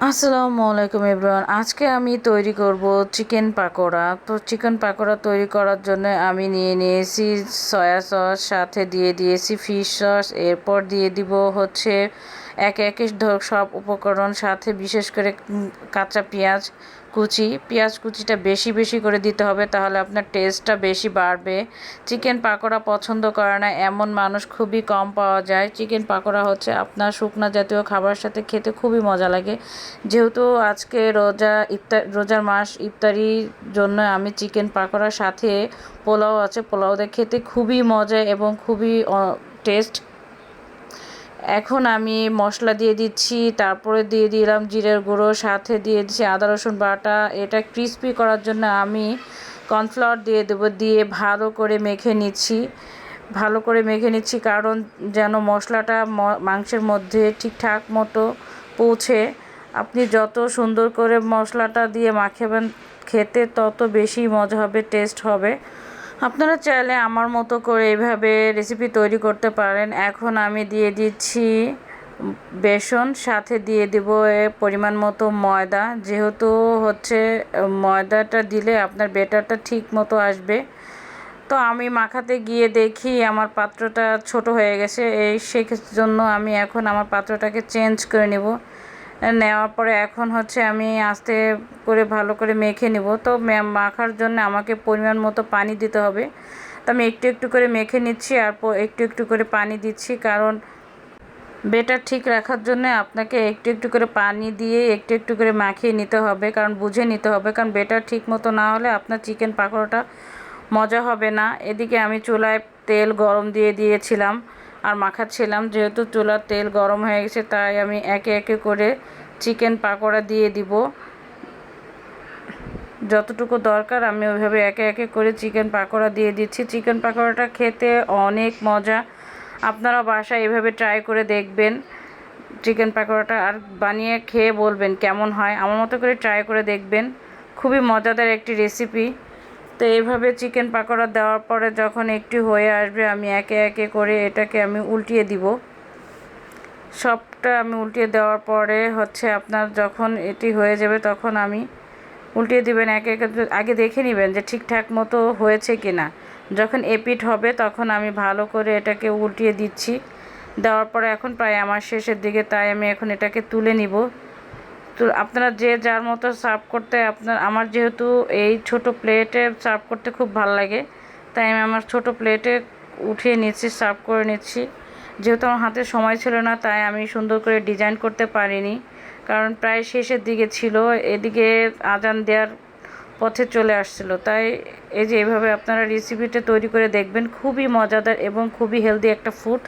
আসসালামু আলাইকুম এভরিওয়ান। আজকে আমি তৈরি করব চিকেন পাকোড়া। তো চিকেন পাকোড়া তৈরি করার জন্য আমি নিয়ে নিয়েছি সয়া সস, সাথে দিয়ে দিয়েছি ফিশ সস, এরপর দিয়ে দিব হচ্ছে একে একে সব উপকরণ, সাথে বিশেষ করে কাঁচা পেঁয়াজ কুচিটা বেশি বেশি করে দিতে হবে, তাহলে আপনার টেস্টটা বেশি বাড়বে। চিকেন পাকোড়া পছন্দ করে না এমন মানুষ খুবই কম পাওয়া যায়। চিকেন পাকোড়া হচ্ছে আপনার শুকনা জাতীয় খাবারের সাথে খেতে খুবই মজা লাগে। যেহেতু আজকে রোজার মাস, ইফতারির জন্য আমি চিকেন পাকোড়ার সাথে পোলাও আছে, পোলাওতে খেতে খুবই মজা এবং খুবই টেস্ট। এখন আমি মশলা দিয়ে দিচ্ছি, তারপরে দিয়ে দিলাম জিরের গুঁড়ো, সাথে দিয়ে দিচ্ছি আদা রসুন বাটা। এটা ক্রিস্পি করার জন্য আমি কর্নফ্লাওয়ার দিয়ে দেবো, দিয়ে ভালো করে মেখে নিচ্ছি কারণ যেন মশলাটা মাংসের মধ্যে ঠিকঠাক মতো পৌঁছে। আপনি যত সুন্দর করে মশলাটা দিয়ে মাখাবেন, খেতে তত বেশি মজা হবে, টেস্ট হবে। আপনারা চাইলে আমার মতো করে এইভাবে রেসিপি তৈরি করতে পারেন। এখন আমি দিয়ে দিচ্ছি বেসন, সাথে দিয়ে দেব পরিমাণ মতো ময়দা। যেহেতু হচ্ছে ময়দাটা দিলে আপনার ব্যাটারটা ঠিক মতো আসবে। তো আমি মাখাতে গিয়ে দেখি আমার পাত্রটা ছোট হয়ে গেছে, জন্য আমি এখন আমার পাত্রটাকে চেঞ্জ করে নেব। নেওয়ার পরে এখন হচ্ছে আমি আস্তে করে ভালো করে মেখে নেব। তো মাখার জন্য আমাকে পরিমাণ মতো পানি দিতে হবে। তো আমি একটু একটু করে মেখে নিচ্ছি আর একটু একটু করে পানি দিচ্ছি, কারণ ব্যাটার ঠিক রাখার জন্য আপনাকে একটু একটু করে পানি দিয়ে একটু একটু করে মাখিয়ে নিতে হবে, কারণ বুঝে নিতে হবে, কারণ ব্যাটার ঠিক মতো না হলে আপনার চিকেন পাকোড়াটা মজা হবে না। এদিকে আমি চুলায় তেল গরম দিয়ে দিয়েছিলাম আর মাখাচ্ছিলাম। যেহেতু চুলার তেল গরম হয়ে গেছে, তাই আমি একে একে করে চিকেন পাকোড়া দিয়ে দিব। যতটুকু দরকার আমি ওইভাবে একে একে করে চিকেন পাকোড়া দিয়ে দিচ্ছি। চিকেন পাকোড়াটা খেতে অনেক মজা, আপনারা বাসায় এভাবে ট্রাই করে দেখবেন চিকেন পাকোড়াটা, আর বানিয়ে খেয়ে বলবেন কেমন হয়। আমার মতো করে ট্রাই করে দেখবেন, খুবই মজাদার একটি রেসিপি। তো এইভাবে চিকেন পাকোড়া দেওয়ার পরে যখন একটু হয়ে আসবে, আমি একে একে করে এটাকে আমি উল্টিয়ে দিব। সবটা আমি উল্টিয়ে দেওয়ার পরে হচ্ছে আপনার যখন এটি হয়ে যাবে, তখন আমি উল্টিয়ে দিবেন একে একে। আগে দেখে নেবেন যে ঠিকঠাক মতো হয়েছে কি না। যখন এপিট হবে তখন আমি ভালো করে এটাকে উল্টিয়ে দিচ্ছি। দেওয়ার পরে এখন প্রায় আমার শেষের দিকে, তাই আমি এখন এটাকে তুলে নিব। তো আপনারা যে যার মতো সার্ভ করতে, আমার যেহেতু এই ছোট প্লেটে সার্ভ করতে খুব ভালো লাগে, তাই আমি আমার ছোট প্লেটে উঠিয়ে নিচ্ছি, সার্ভ করে নিচ্ছি। যেহেতু আমার হাতে সময় ছিল না, তাই আমি সুন্দর করে ডিজাইন করতে পারিনি, কারণ প্রায় শেষের দিকে ছিল, এদিকে আজান দেওয়ার পথে চলে আসছিলো। তাই এই যে এইভাবে আপনারা রেসিপিটা তৈরি করে দেখবেন, খুবই মজাদার এবং খুবই হেলদি একটা ফুড।